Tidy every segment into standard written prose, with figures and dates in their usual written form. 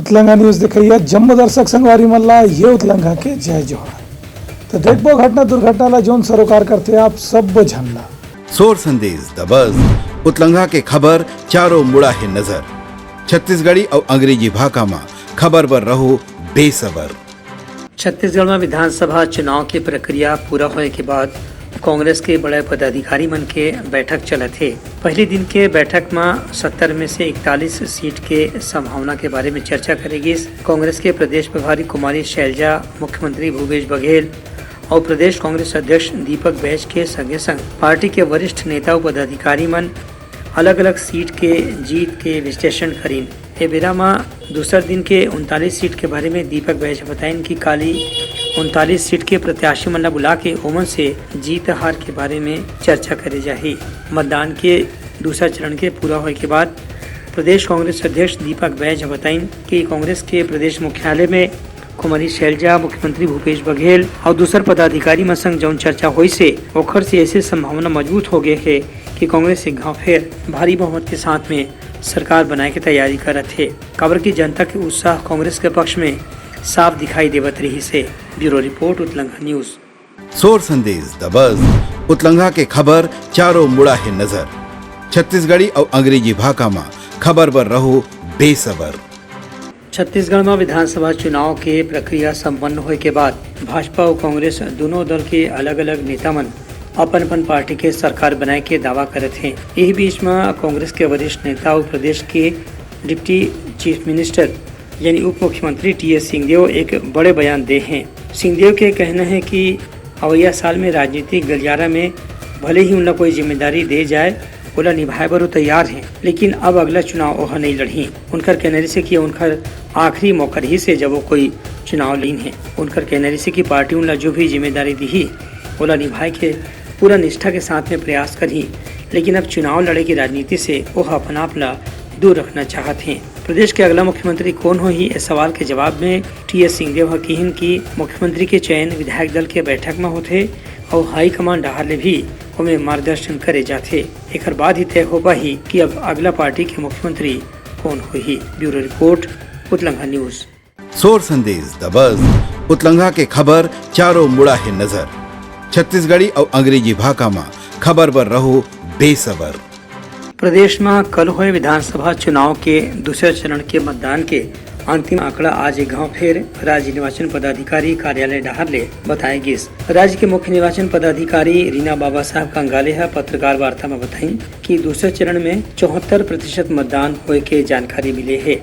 उतलंगा news देखिए जम्मू दर्शक संगवारी मल्ला ये उतलंगा के जय जोहार। तो देखबो घटना दुर्घटना ला जोन सरोकार करते आप सब झनला सोर संदेश दबज उतलंगा के खबर चारों मुड़ा है नजर। छत्तीसगढ़ी और अंग्रेजी भाषा में खबर पर रहो बेसबर। छत्तीसगढ़ में विधानसभा चुनाव की प्रक्रिया पूरा होने के बाद कांग्रेस के बड़े पदाधिकारी मन के बैठक चलत है। पहले दिन के बैठक में 70 में से 41 सीट के संभावना के बारे में चर्चा करेगी। कांग्रेस के प्रदेश प्रभारी कुमारी शैलजा, मुख्यमंत्री भूपेश बघेल और प्रदेश कांग्रेस अध्यक्ष दीपक बैज के संगे संग पार्टी के वरिष्ठ नेता और पदाधिकारी मन अलग अलग सीट के जीत के विश्लेषण करीन। ए बेरा में दूसर दिन के 39 सीट के बारे में दीपक बैज बताइन कि काली 39 सीट के प्रत्याशी मन बुला के ओमन से जीत हार के बारे में चर्चा करे जाही। मतदान के दूसरा चरण के पूरा होने के बाद प्रदेश कांग्रेस अध्यक्ष दीपक बैज बताइन कि कांग्रेस के प्रदेश मुख्यालय में कुमारी शैलजा, मुख्यमंत्री भूपेश बघेल और दूसर पदाधिकारी मन संग जौन चर्चा हुई से ओखर से ऐसे संभावना मजबूत हो गए है कि कांग्रेस एक गाँव फिर भारी बहुमत के साथ में सरकार बनाए की तैयारी करत है। काबर की जनता के उत्साह कांग्रेस के पक्ष में साफ दिखाई देवत रही से। ब्यूरो रिपोर्ट उतलंगा न्यूज। सोर संदेश दबज उतलंगा के खबर चारों मुड़ा है नजर। छत्तीसगढ़ी और अंग्रेजी भाषा में खबर पर रहो बेसबर। छत्तीसगढ़ में विधानसभा चुनाव के प्रक्रिया संपन्न होने के बाद भाजपा और कांग्रेस दोनों दल के अलग अलग नेता मन अपन पार्टी के सरकार बनाए के दावा करते हैं। यही बीच में कांग्रेस के वरिष्ठ नेता और प्रदेश के डिप्टी चीफ मिनिस्टर यानी उप मुख्यमंत्री टी.एस. सिंहदेव एक बड़े बयान दे हैं। सिंहदेव के कहना है कि अवैया साल में राजनीतिक गलियारा में भले ही उन्हें कोई जिम्मेदारी दे जाए ओला निभाए बर तैयार हैं, लेकिन अब अगला चुनाव वह नहीं लड़ी। उनकर कहने से कि उनकर आखिरी मौका ही से जब वो कोई चुनाव लीन है। उनकर कहने से कि पार्टी उनला जो भी जिम्मेदारी दी ओला निभाए के पूरा निष्ठा के साथ में प्रयास करी, लेकिन अब चुनाव लड़े की राजनीति से वह अपना आपला दूर रखना चाहते हैं। प्रदेश के अगला मुख्यमंत्री कौन हो ही इस सवाल के जवाब में टी.एस. सिंहदेव कहिन कि मुख्यमंत्री के चयन विधायक दल के बैठक में होते और हाई कमान डाहर भी उन्हें मार्गदर्शन करे जाते। एक बाद ही तय हो पाही कि अब अगला पार्टी के मुख्यमंत्री कौन हो ही। ब्यूरो रिपोर्ट उतलंगा न्यूज। सोर संदेश दबज उतलंगा के खबर चारों मुड़ा है नजर। छत्तीसगढ़ी और अंग्रेजी भाषा में खबर पर रहो बेसबर। प्रदेश में कल हुए विधानसभा चुनाव के दूसरे चरण के मतदान के अंतिम आंकड़ा आज एक गाँव फिर राज्य निर्वाचन पदाधिकारी कार्यालय डाहरले बताएगी। राज्य के मुख्य निर्वाचन पदाधिकारी रीना बाबा साहब कंगाले पत्रकार वार्ता में बताई कि दूसरे चरण में 74% मतदान होए के जानकारी मिले है।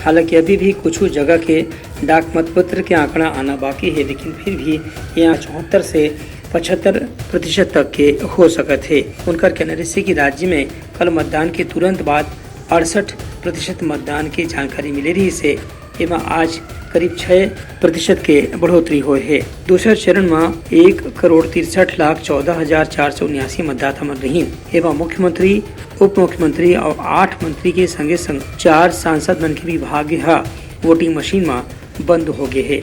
हालांकि अभी भी कुछ जगह के डाक मतपत्र के आंकड़ा आना बाकी है, लेकिन फिर भी यहाँ 74 से 75% तक के हो सकते है। उनका कहना है कि राज्य में कल मतदान के तुरंत बाद 68% मतदान की जानकारी मिले रही से एवं आज करीब 6% के बढ़ोतरी हुए है। दूसरे चरण में 1,63,14,479 मतदाता मन रही एवं मुख्यमंत्री, उप मुख्यमंत्री और 8 मंत्री के संगे संग 4 सांसद मन के भी भाग्य वोटिंग मशीन में बंद हो गए है।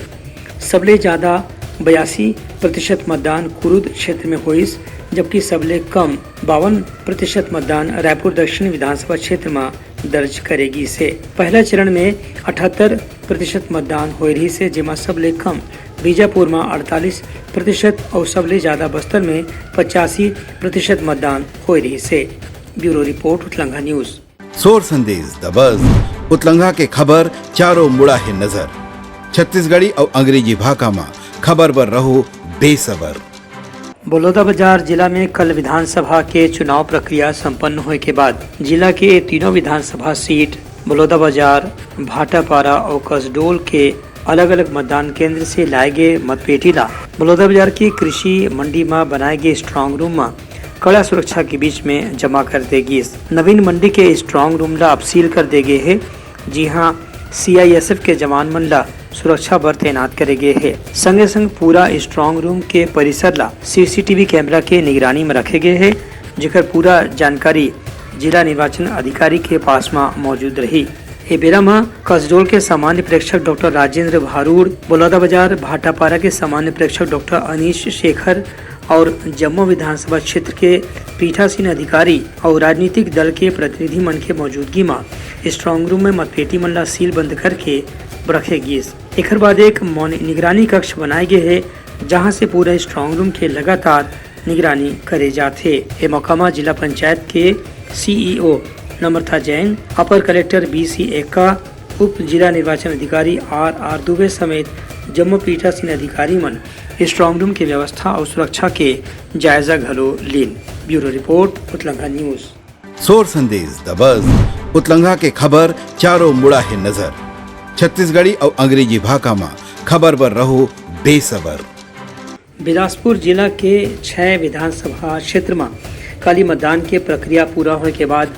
सबले ज्यादा 82% मतदान कुरुद क्षेत्र में हुई, जबकि सबले कम 52% मतदान रायपुर दक्षिण विधानसभा क्षेत्र में दर्ज करेगी से। पहला चरण में 78% मतदान हो रही से, जेमा सबले कम बीजापुर में 48% और सबले ज्यादा बस्तर में 85% मतदान हो रही से। ब्यूरो रिपोर्ट उतलंगा न्यूज। सोर संदेश दबज उतलंगा के खबर चारों मुड़ा है नजर। छत्तीसगढ़ी और अंग्रेजी भाषा में खबर पर रहो बेसबर। बलौदाबाजार जिला में कल विधानसभा के चुनाव प्रक्रिया संपन्न होने के बाद जिला के तीनों विधानसभा सीट बलौदाबाजार, भाटापारा और कसडोल के अलग अलग मतदान केंद्र से लाए गए मतपेटी ला बलौदाबाजार की कृषि मंडी में बनाए गए स्ट्रांग रूम में कड़ा सुरक्षा के बीच में जमा कर देगी। नवीन मंडी के स्ट्रांग रूम ला अब सील कर दे गए है। जी हाँ, CISF के जवान मन ला सुरक्षा बर तैनात करे गए है। संगे संग पूरा स्ट्रांग रूम के परिसर ला CCTV कैमरा के निगरानी में रखे गए है, जेकर पूरा जानकारी जिला निर्वाचन अधिकारी के पास में मौजूद रही। ए बेरा में कसडोल के सामान्य प्रेक्षक डॉक्टर राजेंद्र भारूड़, बलौदाबाजार भाटापारा के सामान्य प्रेक्षक डॉक्टर अनीश शेखर और जम्मू विधानसभा क्षेत्र के पीठासीन अधिकारी और राजनीतिक दल के प्रतिनिधि मन के मौजूदगी में स्ट्रांग रूम में मतपेटी मन ला सील बंद करके रखे गिस। एकर बाद एक निगरानी कक्ष बनाए गए है जहां से पूरा स्ट्रांग रूम के लगातार निगरानी करे जाते। ये मौका जिला पंचायत के सीईओ नम्रता जैन, अपर कलेक्टर BC एक्का, उप जिला निर्वाचन अधिकारी RR दुबे समेत जम्मू पीठासीन अधिकारी मन स्ट्रांग रूम की व्यवस्था और सुरक्षा के जायजा घलो लीन। ब्यूरो रिपोर्ट उतलंघा न्यूज। सोर संदेश द बज़ उतलंघा के खबर चारों मुड़ा है नजर। छत्तीसगढ़ी और अंग्रेजी भाषा में खबर पर रहो बेसबर। बिलासपुर जिला के 6 विधानसभा क्षेत्र में कल मतदान के प्रक्रिया पूरा होने के बाद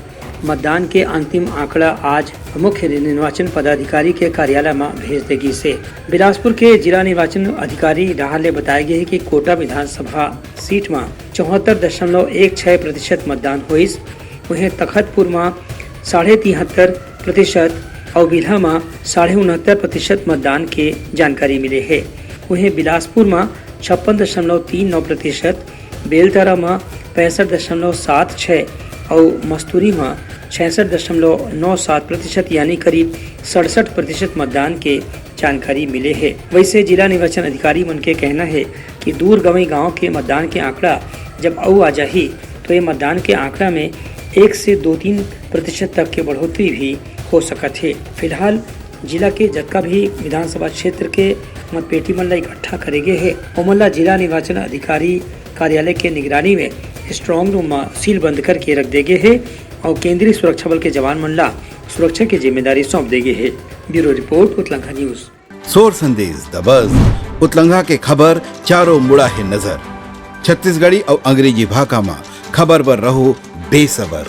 मतदान के अंतिम आंकड़ा आज मुख्य निर्वाचन पदाधिकारी के कार्यालय में भेज देगी से। बिलासपुर के जिला निर्वाचन अधिकारी राहल ने बताया गया है कि कोटा विधानसभा सीट में 74.16% मतदान हुई। वहीं तखतपुर में 73.73% और बिल्हा में 69.69% मतदान के जानकारी मिले है। वहीं बिलासपुर में 56.39%, बेलतरा में 65.76% और मस्तूरी में 66.97% यानी करीब 67% मतदान के जानकारी मिले है। वैसे जिला निर्वाचन अधिकारी मन के कहना है कि दूरगामी गांव के मतदान के आंकड़ा जब आ जाही तो ये मतदान के आंकड़ा में 1 से 2-3% तक के बढ़ोतरी भी हो सकत है। फिलहाल जिला के जतका भी विधानसभा क्षेत्र के मतपेटी मन ला इकट्ठा करे गए है ओमन ला जिला निर्वाचन अधिकारी कार्यालय के निगरानी में स्ट्रांग रूम में सील बंद करके रख दे गए है और केंद्रीय सुरक्षा बल के जवान मन ला सुरक्षा की जिम्मेदारी सौंप दे गए है। ब्यूरो रिपोर्ट उतलंघा न्यूज। सोर संदेश द बज़ उतलंघा के खबर चारों मुड़ा है नजर। छत्तीसगढ़ी और अंग्रेजी भाषा में खबर पर रहो बेसबर।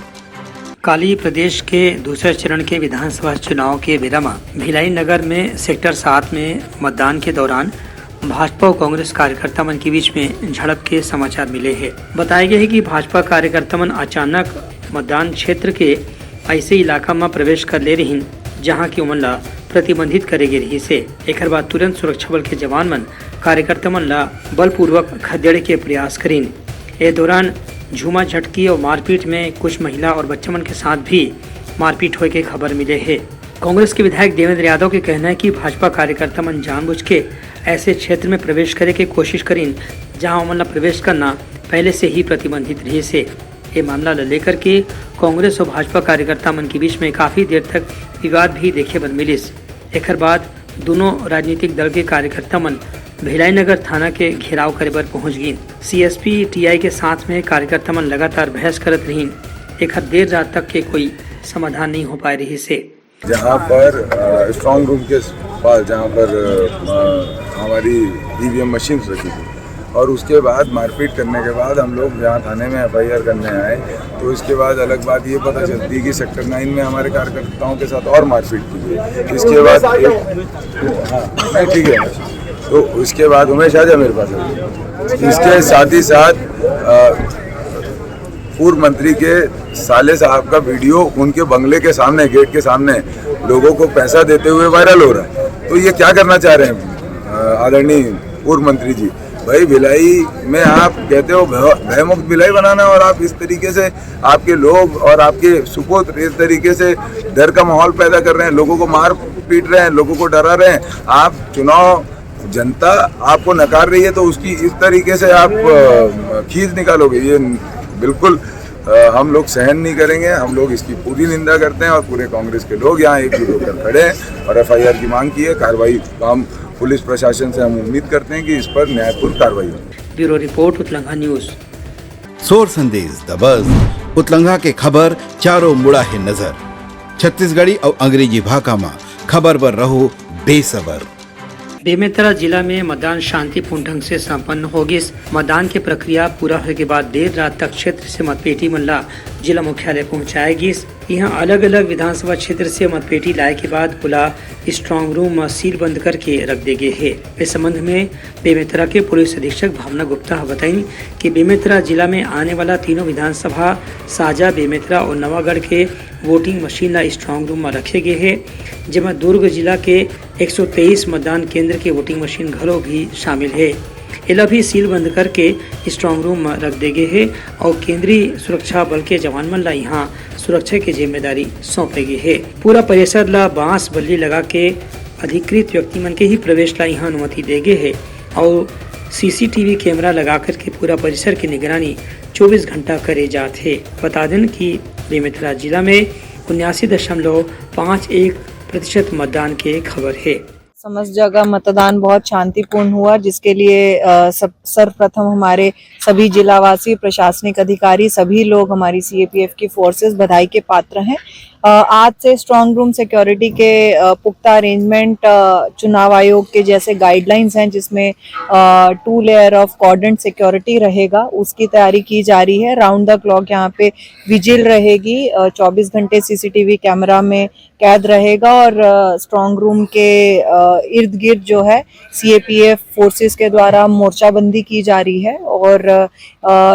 काली प्रदेश के दूसरे चरण के विधानसभा चुनाव के बेरा में भिलाई नगर में सेक्टर 7 में मतदान के दौरान भाजपा और कांग्रेस कार्यकर्ता मन के बीच में झड़प के समाचार मिले हैं। बताया गया है कि भाजपा कार्यकर्ता मन अचानक मतदान क्षेत्र के ऐसे इलाका में प्रवेश कर ले रही जहां की उमन ला प्रतिबंधित करे गए रही से। एकर बाद तुरंत सुरक्षा बल के जवान मन कार्यकर्ता मन ला बलपूर्वक खदेड़े के प्रयास करीन। ए दौरान झूमा झटकी और मारपीट में कुछ महिला और बच्चा मन के साथ भी मारपीट होने के खबर मिले है। कांग्रेस के विधायक देवेंद्र यादव के कहना है कि भाजपा कार्यकर्ता मन जानबूझ के ऐसे क्षेत्र में प्रवेश करे के कोशिश करीन जहां उमन ला प्रवेश करना पहले से ही प्रतिबंधित रही से। ये मामला लेकर के कांग्रेस और भाजपा कार्यकर्ता मन के बीच में काफी देर तक विवाद भी देखे बन मिलिस। एकर बाद दोनों राजनीतिक दल के कार्यकर्ता मन भिलाई नगर थाना के घेराव करे पर पहुंच गई। CSP TI के साथ में कार्यकर्ता मन लगातार बहस करत रही। एक देर रात तक के कोई समाधान नहीं हो पाए रही से। जहाँ पर स्ट्रांग रूम के पास जहाँ पर हमारी EVM मशीन रखी थी और उसके बाद मारपीट करने के बाद हम लोग जहाँ थाने में FIR करने आए तो इसके बाद अलग बात ये पता चलती कि सेक्टर 9 में हमारे कार्यकर्ताओं के साथ और मारपीट की गई। इसके बाद हाँ ठीक है, तो उसके बाद उमेश आ जा मेरे पास। इसके साथ ही साथ पूर्व मंत्री के साले साहब का वीडियो उनके बंगले के सामने गेट के सामने लोगों को पैसा देते हुए वायरल हो रहा है। तो ये क्या करना चाह रहे हैं आदरणीय पूर्व मंत्री जी? भाई भिलाई में आप कहते हो भयमुक्त भिलाई बनाना और आप इस तरीके से आपके लोग और आपके सुपुत्र इस तरीके से डर का माहौल पैदा कर रहे हैं, लोगों को मार पीट रहे हैं, लोगों को डरा रहे हैं। आप चुनाव जनता आपको नकार रही है तो उसकी इस तरीके से आप खींच निकालोगे, ये बिल्कुल हम लोग सहन नहीं करेंगे। हम लोग इसकी पूरी निंदा करते हैं और पूरे कांग्रेस के लोग यहाँ एकजुट होकर खड़े हैं और FIR की मांग की है। कार्रवाई हम पुलिस प्रशासन से हम उम्मीद करते हैं कि इस पर न्यायपूर्ण कार्रवाई हो। ब्यूरो रिपोर्ट उतलंघा न्यूज। सोर संदेश द बज़ उतलंघा के खबर चारों मुड़ा है नजर। छत्तीसगढ़ी और अंग्रेजी भाषा में खबर पर रहो बेसबर। बेमेतरा जिला में मतदान शांतिपूर्ण ढंग से संपन्न होगी। मतदान की प्रक्रिया पूरा होने के बाद देर रात तक क्षेत्र से मतपेटी मल्ला जिला मुख्यालय पहुंचाएगी। यहाँ अलग अलग विधानसभा क्षेत्र से मतपेटी लाए के बाद पुला स्ट्रांग रूम में सील बंद करके रख दे गए है। इस संबंध में बेमेतरा के पुलिस अधीक्षक भावना गुप्ता बताई कि बेमेतरा जिला में आने वाला तीनों विधानसभा साजा, बेमेतरा और नवागढ़ के वोटिंग मशीन ला स्ट्रांग रूम में रखे गए है, जिसमें दुर्ग जिला के 123 मतदान केंद्र के वोटिंग मशीन घरों भी शामिल है। इला भी सील बंद करके स्ट्रांग रूम में रख दे गए है और केंद्रीय सुरक्षा बल के जवान मन ला यहाँ सुरक्षा की जिम्मेदारी सौंपे गई है। पूरा परिसर ला बांस बल्ली लगा के अधिकृत व्यक्ति मन के ही प्रवेश ला यहाँ अनुमति देगे है और सीसीटीवी कैमरा लगाकर के पूरा परिसर की निगरानी 24 घंटा करे जाते। बता दें कि बेमेतरा जिला में 79.51% मतदान के खबर है। समस्त जगह मतदान बहुत शांतिपूर्ण हुआ, जिसके लिए सर्वप्रथम हमारे सभी जिलावासी, प्रशासनिक अधिकारी, सभी लोग, हमारी सीएपीएफ की फोर्सेस बधाई के पात्र हैं। आज से स्ट्रांग रूम सिक्योरिटी के पुख्ता अरेंजमेंट चुनाव आयोग के जैसे गाइडलाइंस हैं, जिसमें 2 लेयर ऑफ कॉर्डन सिक्योरिटी रहेगा, उसकी तैयारी की जा रही है। राउंड द क्लॉक यहाँ पे विजिल रहेगी, 24 घंटे सीसीटीवी कैमरा में कैद रहेगा और स्ट्रांग रूम के इर्द गिर्द जो है सीएपीएफ फोर्सेस के द्वारा मोर्चाबंदी की जा रही है और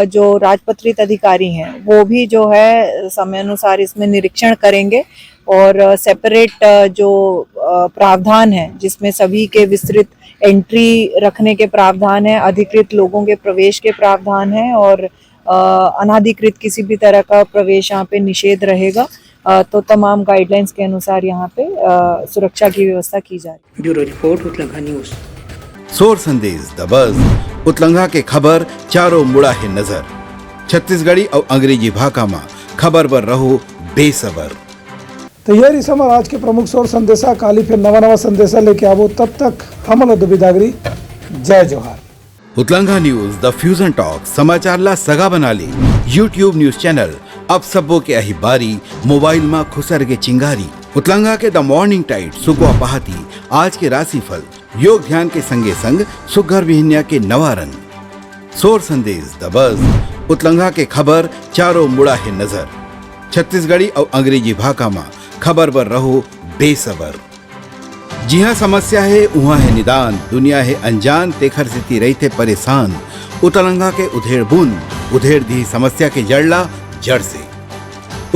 जो राजपत्रित अधिकारी हैं वो भी जो है समय अनुसार इसमें निरीक्षण करेंगे और सेपरेट जो प्रावधान है, जिसमें सभी के विस्तृत एंट्री रखने के प्रावधान है, अधिकृत लोगों के प्रवेश के प्रावधान है और अनाधिकृत किसी भी तरह का प्रवेश यहाँ पे निषेध रहेगा। तो तमाम गाइडलाइंस के अनुसार यहाँ पे सुरक्षा की व्यवस्था की जा रही है। ब्यूरो रिपोर्ट उत्लंघा न्यूज। सोर संदेश द बज़ उतलंघा के खबर चारों मुड़ा है नजर। छत्तीसगढ़ी और अंग्रेजी भाषा में खबर पर रहो बेसबर। तैयारी समर आज के प्रमुख सोर संदेशा काली फिर नवा संदेशा लेके आवो, तब तक हमला दुबिदागरी। जय जोहार। उतलंघा न्यूज द फ्यूजन टॉक समाचार ला सगा बना ली। यूट्यूब न्यूज चैनल अब सबो के अही बारी मोबाइल में खुसर के चिंगारी। उतलंघा के द मॉर्निंग टाइट सुगवा पहाती आज के राशिफल योग ध्यान के संगे संग सुघर विहिन्या के नवा रंग। सोर संदेश द बज़ उतलंघा के खबर चारों मुड़ा है नजर। छत्तीसगढ़ी और अंग्रेजी भाषा में खबर पर रहो बेसबर। जी हाँ, समस्या है वहाँ है निदान, दुनिया है अनजान तेखर से रहते परेशान। उतलंघा के उधेड़ बूंद उधेड़ दी समस्या के जड़ला जड़ से।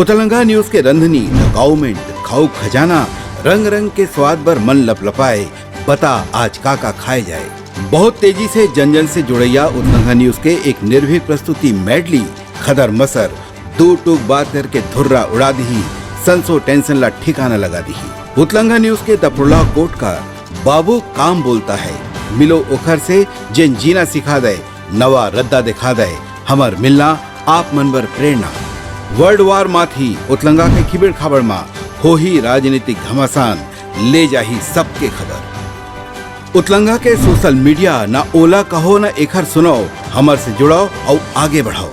उतलंघा न्यूज के रंधनी गवर्नमेंट खाऊ खजाना रंग रंग के स्वाद पर मन लपलपाए। बता आज का खाए जाए। बहुत तेजी से जन जन से जुड़ैया उतलंघा न्यूज के एक निर्भीक प्रस्तुति मेडली खदर मसर दो टूक बात करके धुर्रा उड़ा दी, संसो टेंशन ला ठिकाना लगा दी। उतलंघा न्यूज के दपुरला कोट का बाबू काम बोलता है, मिलो ओखर से जिन जीना सिखा दे, नवा रद्दा दिखा दे, हमर मिलना आप मन बर प्रेरणा। वर्ल्ड वार माथी उतलंघा के खिबड़ खबर मा हो ही राजनीतिक घमासान ले जाही सबके खबर। उतलंघा के सोशल मीडिया ना ओला कहो ना एखर सुनो, हमर से जुड़ो और आगे बढ़ाओ।